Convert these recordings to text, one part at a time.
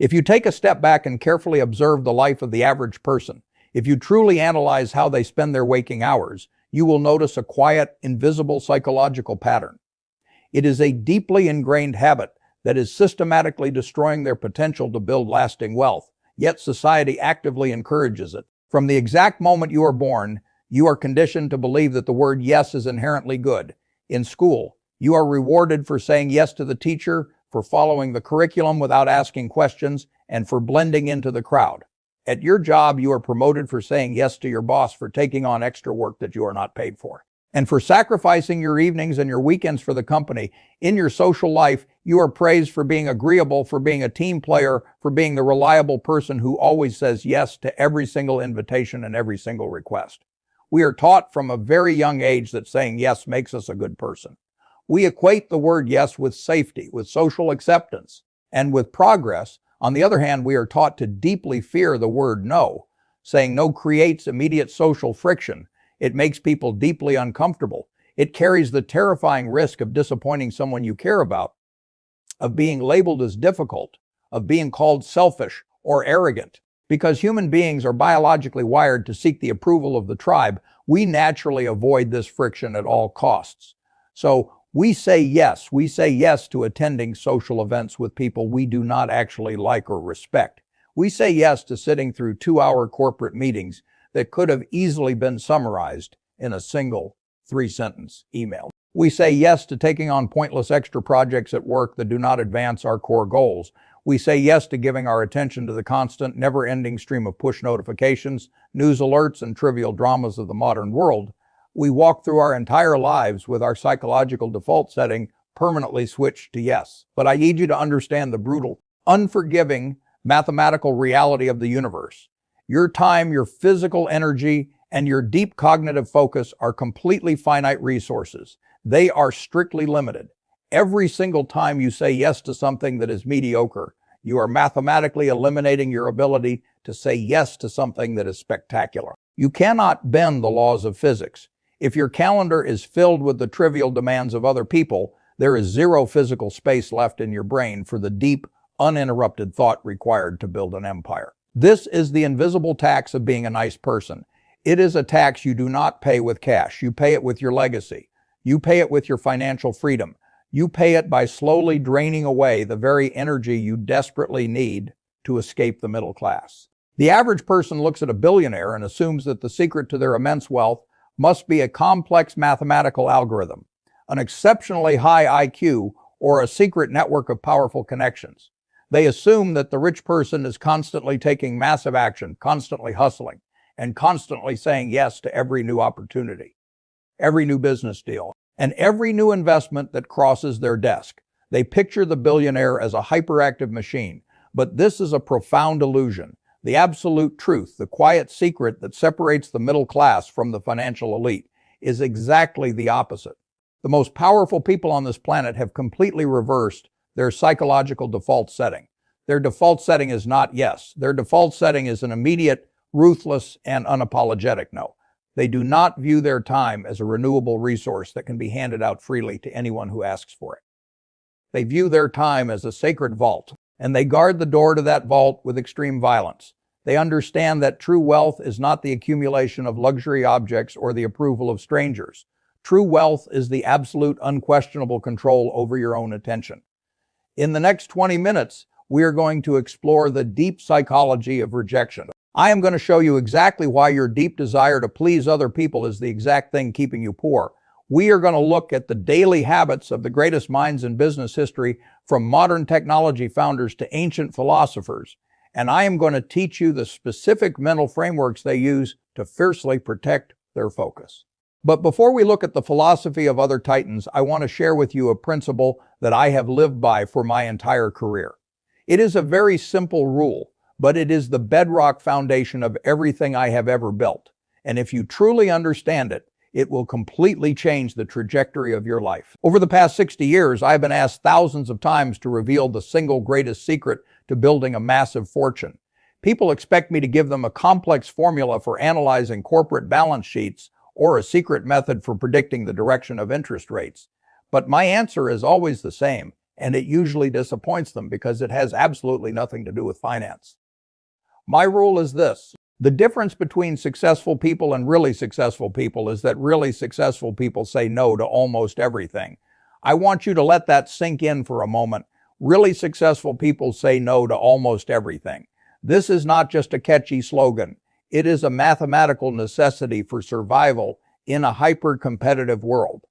If you take a step back and carefully observe the life of the average person, if you truly analyze how they spend their waking hours, you will notice a quiet, invisible psychological pattern. It is a deeply ingrained habit that is systematically destroying their potential to build lasting wealth, yet society actively encourages it. From the exact moment you are born, you are conditioned to believe that the word yes is inherently good. In school, you are rewarded for saying yes to the teacher, for following the curriculum without asking questions, and for blending into the crowd. At your job, you are promoted for saying yes to your boss for taking on extra work that you are not paid for, and for sacrificing your evenings and your weekends for the company. In your social life, you are praised for being agreeable, for being a team player, for being the reliable person who always says yes to every single invitation and every single request. We are taught from a very young age that saying yes makes us a good person. We equate the word yes with safety, with social acceptance, and with progress. On the other hand, we are taught to deeply fear the word no. Saying no creates immediate social friction. It makes people deeply uncomfortable. It carries the terrifying risk of disappointing someone you care about, of being labeled as difficult, of being called selfish or arrogant. Because human beings are biologically wired to seek the approval of the tribe, we naturally avoid this friction at all costs. So we say yes to attending social events with people we do not actually like or respect. We say yes to sitting through 2-hour corporate meetings that could have easily been summarized in a single 3-sentence email. We say yes to taking on pointless extra projects at work that do not advance our core goals. We say yes to giving our attention to the constant, never-ending stream of push notifications, news alerts, and trivial dramas of the modern world. We walk through our entire lives with our psychological default setting permanently switched to yes. But I need you to understand the brutal, unforgiving, mathematical reality of the universe. Your time, your physical energy, and your deep cognitive focus are completely finite resources. They are strictly limited. Every single time you say yes to something that is mediocre, you are mathematically eliminating your ability to say yes to something that is spectacular. You cannot bend the laws of physics. If your calendar is filled with the trivial demands of other people, there is zero physical space left in your brain for the deep, uninterrupted thought required to build an empire. This is the invisible tax of being a nice person. It is a tax you do not pay with cash. You pay it with your legacy. You pay it with your financial freedom. You pay it by slowly draining away the very energy you desperately need to escape the middle class. The average person looks at a billionaire and assumes that the secret to their immense wealth must be a complex mathematical algorithm, an exceptionally high IQ, or a secret network of powerful connections. They assume that the rich person is constantly taking massive action, constantly hustling, and constantly saying yes to every new opportunity, every new business deal, and every new investment that crosses their desk. They picture the billionaire as a hyperactive machine, but this is a profound illusion. The absolute truth, the quiet secret that separates the middle class from the financial elite, is exactly the opposite. The most powerful people on this planet have completely reversed their psychological default setting. Their default setting is not yes. Their default setting is an immediate, ruthless, and unapologetic no. They do not view their time as a renewable resource that can be handed out freely to anyone who asks for it. They view their time as a sacred vault, and they guard the door to that vault with extreme violence. They understand that true wealth is not the accumulation of luxury objects or the approval of strangers. True wealth is the absolute, unquestionable control over your own attention. In the next 20 minutes, we are going to explore the deep psychology of rejection. I am going to show you exactly why your deep desire to please other people is the exact thing keeping you poor. We are going to look at the daily habits of the greatest minds in business history, from modern technology founders to ancient philosophers. And I am going to teach you the specific mental frameworks they use to fiercely protect their focus. But before we look at the philosophy of other titans, I want to share with you a principle that I have lived by for my entire career. It is a very simple rule, but it is the bedrock foundation of everything I have ever built. And if you truly understand it, it will completely change the trajectory of your life. Over the past 60 years, I've been asked thousands of times to reveal the single greatest secret to building a massive fortune. People expect me to give them a complex formula for analyzing corporate balance sheets or a secret method for predicting the direction of interest rates. But my answer is always the same, and it usually disappoints them because it has absolutely nothing to do with finance. My rule is this. The difference between successful people and really successful people is that really successful people say no to almost everything. I want you to let that sink in for a moment. Really successful people say no to almost everything. This is not just a catchy slogan. It is a mathematical necessity for survival in a hyper-competitive world.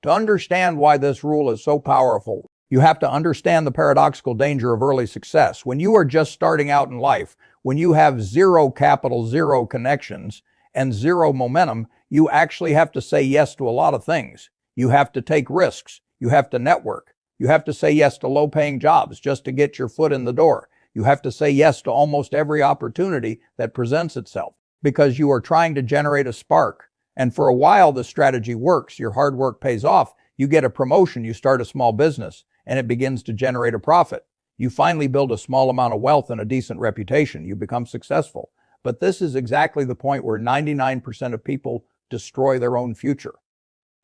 To understand why this rule is so powerful, you have to understand the paradoxical danger of early success. When you are just starting out in life, when you have zero capital, zero connections, and zero momentum, you actually have to say yes to a lot of things. You have to take risks. You have to network. You have to say yes to low-paying jobs just to get your foot in the door. You have to say yes to almost every opportunity that presents itself because you are trying to generate a spark. And for a while, the strategy works. Your hard work pays off. You get a promotion. You start a small business, and it begins to generate a profit. You finally build a small amount of wealth and a decent reputation. You become successful. But this is exactly the point where 99% of people destroy their own future.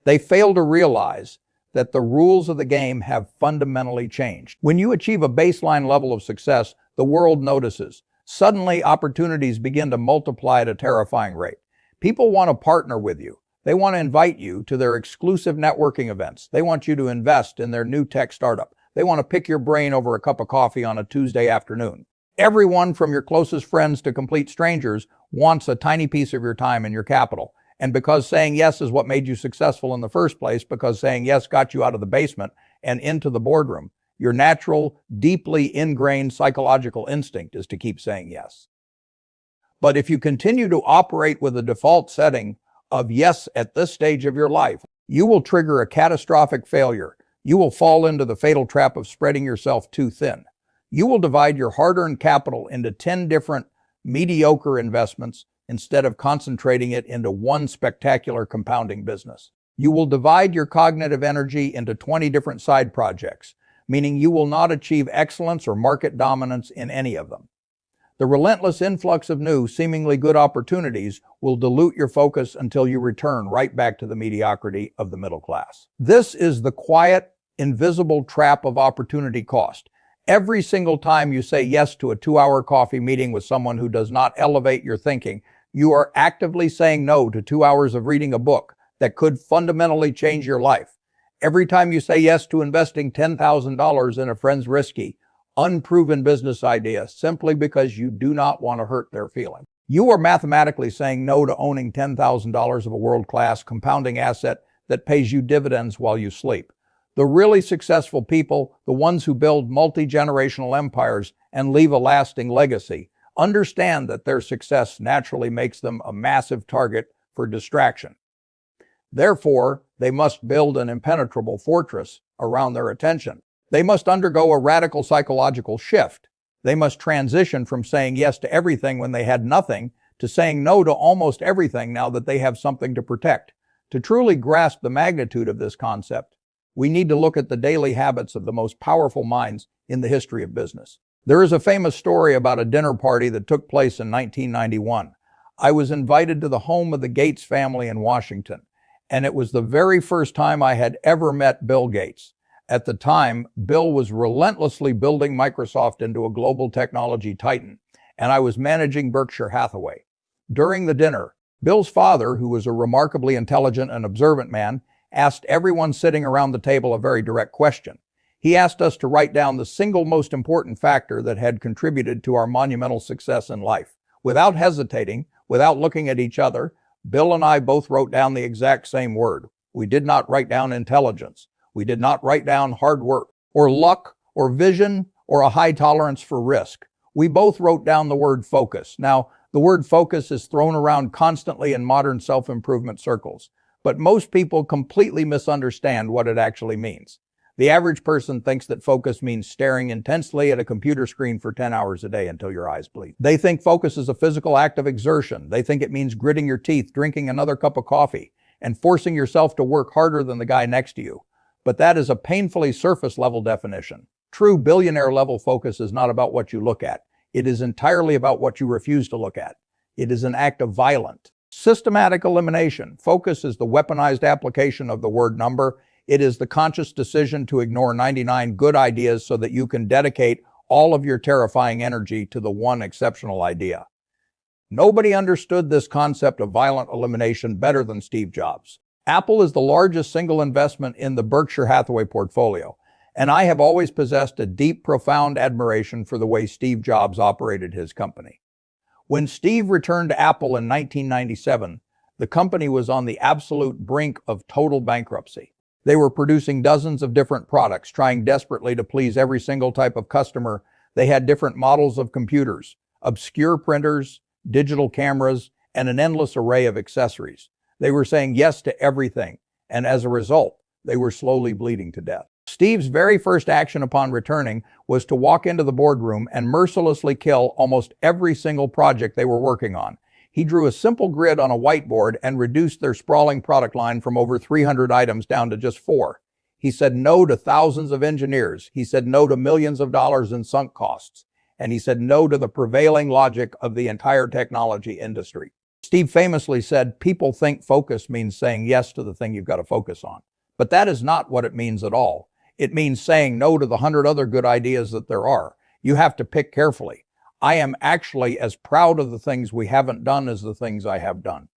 They fail to realize that the rules of the game have fundamentally changed. When you achieve a baseline level of success, the world notices. Suddenly, opportunities begin to multiply at a terrifying rate. People want to partner with you. They want to invite you to their exclusive networking events. They want you to invest in their new tech startup. They want to pick your brain over a cup of coffee on a Tuesday afternoon. Everyone from your closest friends to complete strangers wants a tiny piece of your time and your capital. And because saying yes is what made you successful in the first place, because saying yes got you out of the basement and into the boardroom, your natural, deeply ingrained psychological instinct is to keep saying yes. But if you continue to operate with a default setting of yes at this stage of your life, you will trigger a catastrophic failure. You will fall into the fatal trap of spreading yourself too thin. You will divide your hard-earned capital into 10 different mediocre investments instead of concentrating it into one spectacular compounding business. You will divide your cognitive energy into 20 different side projects, meaning you will not achieve excellence or market dominance in any of them. The relentless influx of new, seemingly good opportunities will dilute your focus until you return right back to the mediocrity of the middle class. This is the quiet, invisible trap of opportunity cost. Every single time you say yes to a 2-hour coffee meeting with someone who does not elevate your thinking, you are actively saying no to 2 hours of reading a book that could fundamentally change your life. Every time you say yes to investing $10,000 in a friend's risky, unproven business idea simply because you do not want to hurt their feelings, you are mathematically saying no to owning $10,000 of a world-class compounding asset that pays you dividends while you sleep. The really successful people, the ones who build multi-generational empires and leave a lasting legacy, understand that their success naturally makes them a massive target for distraction. Therefore, they must build an impenetrable fortress around their attention. They must undergo a radical psychological shift. They must transition from saying yes to everything when they had nothing to saying no to almost everything now that they have something to protect. To truly grasp the magnitude of this concept, we need to look at the daily habits of the most powerful minds in the history of business. There is a famous story about a dinner party that took place in 1991. I was invited to the home of the Gates family in Washington, and it was the very first time I had ever met Bill Gates. At the time, Bill was relentlessly building Microsoft into a global technology titan, and I was managing Berkshire Hathaway. During the dinner, Bill's father, who was a remarkably intelligent and observant man, asked everyone sitting around the table a very direct question. He asked us to write down the single most important factor that had contributed to our monumental success in life. Without hesitating, without looking at each other, Bill and I both wrote down the exact same word. We did not write down intelligence. We did not write down hard work, or luck, or vision, or a high tolerance for risk. We both wrote down the word focus. Now, the word focus is thrown around constantly in modern self-improvement circles, but most people completely misunderstand what it actually means. The average person thinks that focus means staring intensely at a computer screen for 10 hours a day until your eyes bleed. They think focus is a physical act of exertion. They think it means gritting your teeth, drinking another cup of coffee, and forcing yourself to work harder than the guy next to you. But that is a painfully surface-level definition. True billionaire-level focus is not about what you look at. It is entirely about what you refuse to look at. It is an act of violent, systematic elimination. Focus is the weaponized application of the word number. It is the conscious decision to ignore 99 good ideas so that you can dedicate all of your terrifying energy to the one exceptional idea. Nobody understood this concept of violent elimination better than Steve Jobs. Apple is the largest single investment in the Berkshire Hathaway portfolio, and I have always possessed a deep, profound admiration for the way Steve Jobs operated his company. When Steve returned to Apple in 1997, the company was on the absolute brink of total bankruptcy. They were producing dozens of different products, trying desperately to please every single type of customer. They had different models of computers, obscure printers, digital cameras, and an endless array of accessories. They were saying yes to everything, and as a result, they were slowly bleeding to death. Steve's very first action upon returning was to walk into the boardroom and mercilessly kill almost every single project they were working on. He drew a simple grid on a whiteboard and reduced their sprawling product line from over 300 items down to just 4. He said no to thousands of engineers. He said no to millions of dollars in sunk costs. And he said no to the prevailing logic of the entire technology industry. Steve famously said, "People think focus means saying yes to the thing you've got to focus on." But that is not what it means at all. It means saying no to the 100 other good ideas that there are. You have to pick carefully. I am actually as proud of the things we haven't done as the things I have done.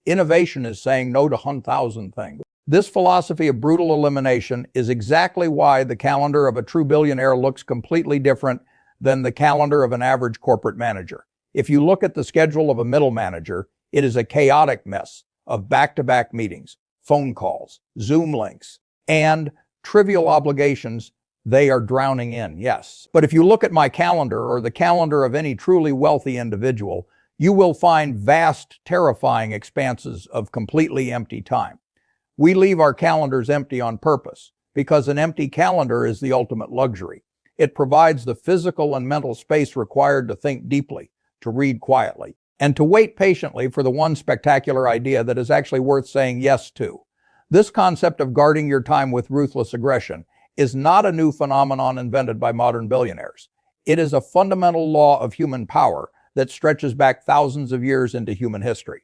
Innovation is saying no to 1,000 things. This philosophy of brutal elimination is exactly why the calendar of a true billionaire looks completely different than the calendar of an average corporate manager. If you look at the schedule of a middle manager, it is a chaotic mess of back-to-back meetings, phone calls, Zoom links, and trivial obligations they are drowning in, yes. But if you look at my calendar or the calendar of any truly wealthy individual, you will find vast, terrifying expanses of completely empty time. We leave our calendars empty on purpose because an empty calendar is the ultimate luxury. It provides the physical and mental space required to think deeply, to read quietly, and to wait patiently for the one spectacular idea that is actually worth saying yes to. This concept of guarding your time with ruthless aggression is not a new phenomenon invented by modern billionaires. It is a fundamental law of human power that stretches back thousands of years into human history.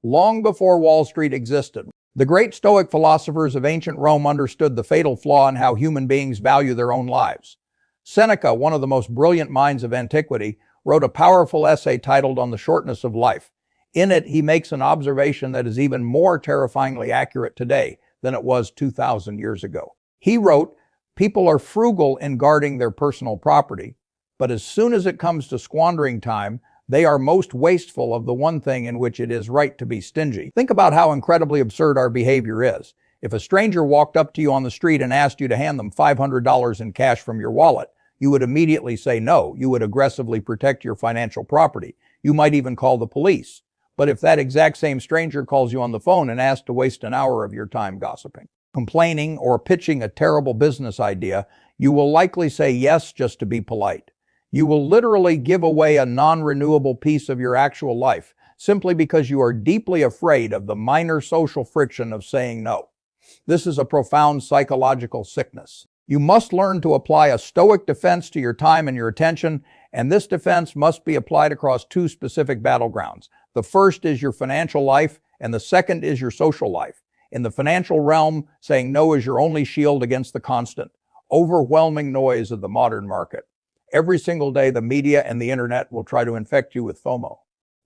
Long before Wall Street existed, the great Stoic philosophers of ancient Rome understood the fatal flaw in how human beings value their own lives. Seneca, one of the most brilliant minds of antiquity, wrote a powerful essay titled On the Shortness of Life. In it, he makes an observation that is even more terrifyingly accurate today than it was 2,000 years ago. He wrote, "People are frugal in guarding their personal property, but as soon as it comes to squandering time, they are most wasteful of the one thing in which it is right to be stingy." Think about how incredibly absurd our behavior is. If a stranger walked up to you on the street and asked you to hand them $500 in cash from your wallet, you would immediately say no. You would aggressively protect your financial property. You might even call the police. But if that exact same stranger calls you on the phone and asks to waste an hour of your time gossiping, complaining, or pitching a terrible business idea, you will likely say yes just to be polite. You will literally give away a non-renewable piece of your actual life simply because you are deeply afraid of the minor social friction of saying no. This is a profound psychological sickness. You must learn to apply a stoic defense to your time and your attention, and this defense must be applied across two specific battlegrounds. The first is your financial life, and the second is your social life. In the financial realm, saying no is your only shield against the constant, overwhelming noise of the modern market. Every single day, the media and the internet will try to infect you with FOMO,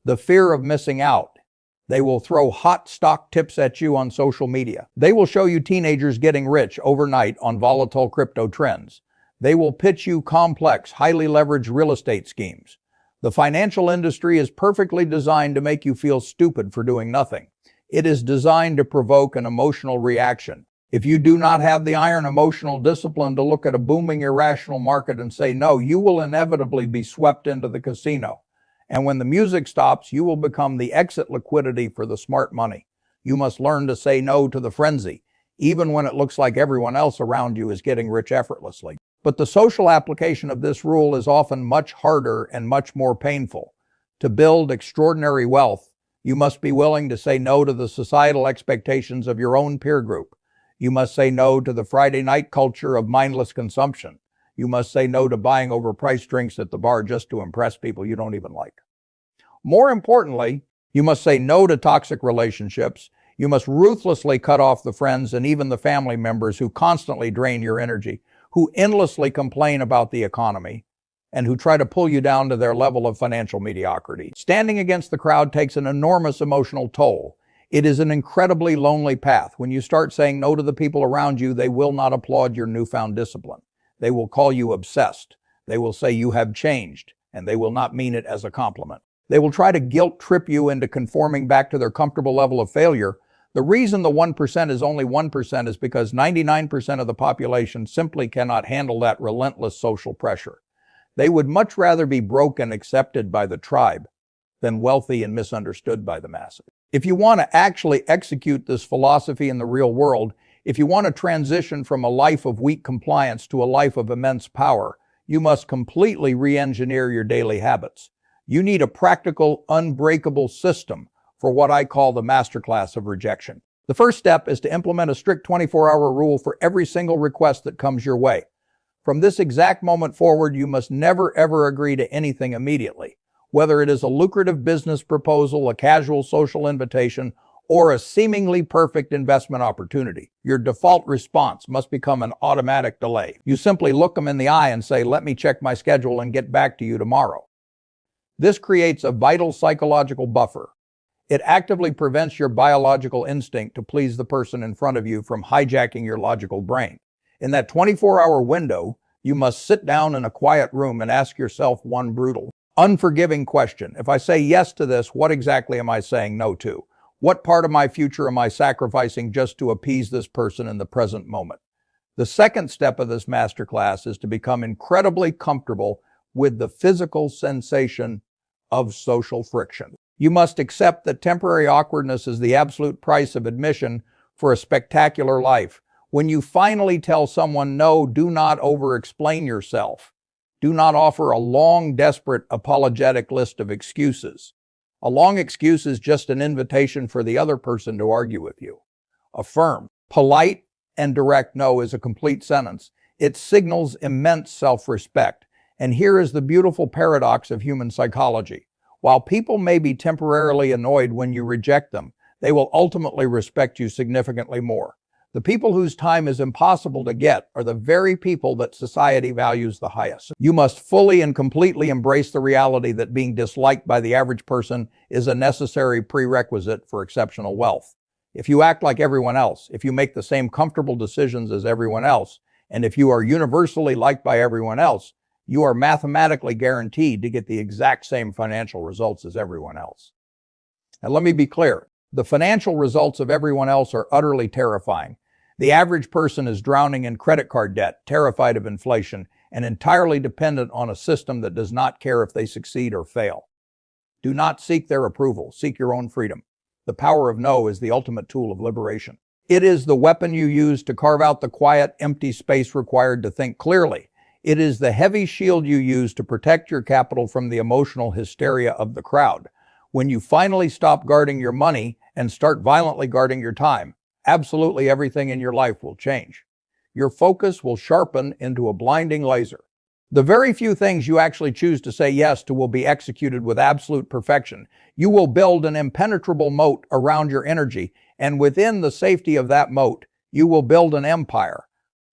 the fear of missing out. They will throw hot stock tips at you on social media. They will show you teenagers getting rich overnight on volatile crypto trends. They will pitch you complex, highly leveraged real estate schemes. The financial industry is perfectly designed to make you feel stupid for doing nothing. It is designed to provoke an emotional reaction. If you do not have the iron emotional discipline to look at a booming irrational market and say no, you will inevitably be swept into the casino. And when the music stops, you will become the exit liquidity for the smart money. You must learn to say no to the frenzy, even when it looks like everyone else around you is getting rich effortlessly. But the social application of this rule is often much harder and much more painful. To build extraordinary wealth, you must be willing to say no to the societal expectations of your own peer group. You must say no to the Friday night culture of mindless consumption. You must say no to buying overpriced drinks at the bar just to impress people you don't even like. More importantly, you must say no to toxic relationships. You must ruthlessly cut off the friends and even the family members who constantly drain your energy, who endlessly complain about the economy, and who try to pull you down to their level of financial mediocrity. Standing against the crowd takes an enormous emotional toll. It is an incredibly lonely path. When you start saying no to the people around you, they will not applaud your newfound discipline. They will call you obsessed. They will say you have changed, and they will not mean it as a compliment. They will try to guilt trip you into conforming back to their comfortable level of failure. The reason the 1% is only 1% is because 99% of the population simply cannot handle that relentless social pressure. They would much rather be broke and accepted by the tribe than wealthy and misunderstood by the masses. If you want to actually execute this philosophy in the real world, if you want to transition from a life of weak compliance to a life of immense power, you must completely re-engineer your daily habits. You need a practical, unbreakable system for what I call the masterclass of rejection. The first step is to implement a strict 24-hour rule for every single request that comes your way. From this exact moment forward, you must never ever agree to anything immediately. Whether it is a lucrative business proposal, a casual social invitation, or a seemingly perfect investment opportunity, your default response must become an automatic delay. You simply look them in the eye and say, "Let me check my schedule and get back to you tomorrow." This creates a vital psychological buffer. It actively prevents your biological instinct to please the person in front of you from hijacking your logical brain. In that 24-hour window, you must sit down in a quiet room and ask yourself one brutal, unforgiving question. If I say yes to this, what exactly am I saying no to? What part of my future am I sacrificing just to appease this person in the present moment? The second step of this masterclass is to become incredibly comfortable with the physical sensation of social friction. You must accept that temporary awkwardness is the absolute price of admission for a spectacular life. When you finally tell someone no, do not over-explain yourself. Do not offer a long, desperate, apologetic list of excuses. A long excuse is just an invitation for the other person to argue with you. A firm, polite, and direct no is a complete sentence. It signals immense self-respect. And here is the beautiful paradox of human psychology. While people may be temporarily annoyed when you reject them, they will ultimately respect you significantly more. The people whose time is impossible to get are the very people that society values the highest. You must fully and completely embrace the reality that being disliked by the average person is a necessary prerequisite for exceptional wealth. If you act like everyone else, if you make the same comfortable decisions as everyone else, and if you are universally liked by everyone else, you are mathematically guaranteed to get the exact same financial results as everyone else. Now, let me be clear. The financial results of everyone else are utterly terrifying. The average person is drowning in credit card debt, terrified of inflation, and entirely dependent on a system that does not care if they succeed or fail. Do not seek their approval. Seek your own freedom. The power of no is the ultimate tool of liberation. It is the weapon you use to carve out the quiet, empty space required to think clearly. It is the heavy shield you use to protect your capital from the emotional hysteria of the crowd. When you finally stop guarding your money and start violently guarding your time, absolutely everything in your life will change. Your focus will sharpen into a blinding laser. The very few things you actually choose to say yes to will be executed with absolute perfection. You will build an impenetrable moat around your energy, and within the safety of that moat, you will build an empire.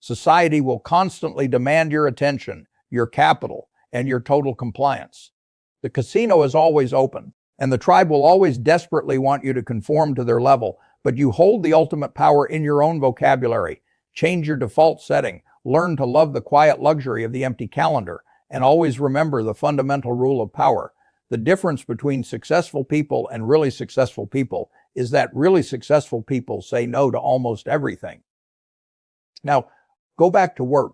Society will constantly demand your attention, your capital, and your total compliance. The casino is always open, and the tribe will always desperately want you to conform to their level, but you hold the ultimate power in your own vocabulary. Change your default setting, learn to love the quiet luxury of the empty calendar, and always remember the fundamental rule of power. The difference between successful people and really successful people is that really successful people say no to almost everything. Now, go back to work.